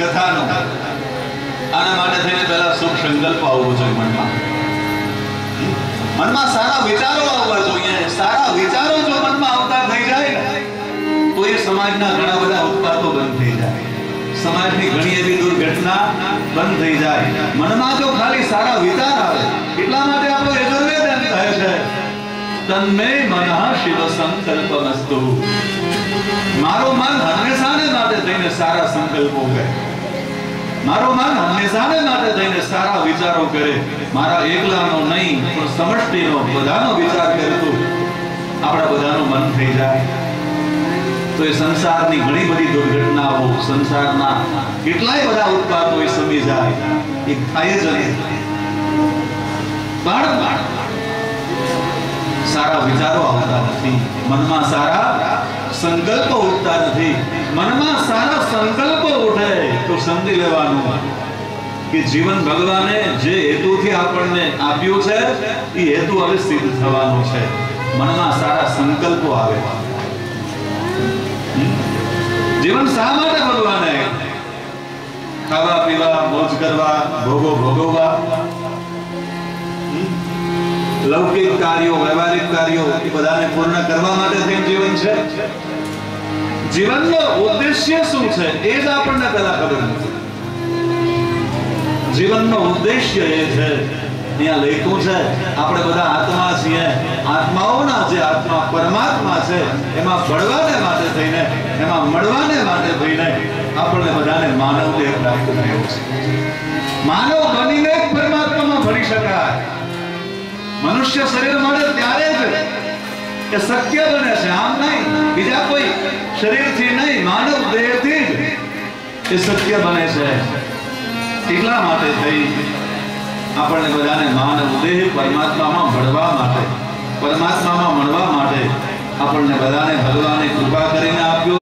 કથાનો આના માટે થઈને પહેલા શુભ સંકલ્પ આવવો જોઈએ મનમાં. મનમાં સારા વિચારો આવવા જોઈએ. સારા વિચારો જો મનમાં આવતા થઈ જાય તો એ સમાજના ઘણા બધા ઉત્પાતો બંધ થઈ જાય. સમાજની ઘણી એવી દુર્ઘટના બંધ થઈ જાય. મનમાં જો ખાલી સારા વિચાર આવે, એટલા માટે આપણો યજુર્વેદ એમ કહે છે તન્મે મનઃ શિવ સંકલ્પમસ્તુ. મારું મન હંમેશાને માટે થઈને સારા સંકલ્પો કરે. મારું મન હંમેશાને માટે થઈને સારા વિચારો કરે. મારા એકલાનો નહીં પણ સમષ્ટિનો બધાનો વિચાર કરે તો આપણા બધાનું મન થઈ જાય તો એ સંસારની ઘણી બધી દુર્ઘટનાઓ, સંસારના કેટલાય બધા ઉત્પાદો એ સમી જાય. એ થાય જ નહીં. પણ સારા વિચારો આવતા નથી, મનમાં સારા સંકલ્પો ઉઠતા નથી. મનમાં સારા સંકલ્પો ઉઠે તો સમજી લેવાનું કે જીવન ભગવાને જે હેતુથી આપણને આપ્યું છે એ હેતુ હવે સિદ્ધ થવાનો છે. મનમાં સારા સંકલ્પો આવે. જીવન શા માટે ભગવાને ખાવા પીવા, મોજ કરવા, ભોગો ભોગવવા, લૌકિક કાર્યો, વ્યવહારિક કાર્યો એ બધાને પૂર્ણ કરવા માટે થઈને જીવન છે. જીવનનો ઉદ્દેશ્ય શું છે એ જ આપણને પહેલા ખબર નથી. જીવનનો ઉદ્દેશ્ય એ છે અહીંયા લખ્યું છે આપણે બધા આત્મા છીએ. આત્માઓના જે આત્મા પરમાત્મા છે એમાં ભળવાને માટે થઈને, એમાં મળવાને માટે થઈને આપણને બધાને માનવ દેહ પ્રાપ્ત થયો છે. માનવ બનીને જ પરમાત્મામાં ભળી શકાય. મનુષ્ય શરીર મળે ત્યારે જ એ શક્ય બને છે. આમ નહીં, બીજા કોઈ શરીરથી નહીં, માનવ દેહથી જ એ શક્ય બને છે. એટલા માટે થઈ આપણને બધાને માનવ દેહ પરમાત્મામાં ભળવા માટે, પરમાત્મામાં મળવા માટે આપણને બધાને ભગવાને કૃપા કરીને આપ્યો.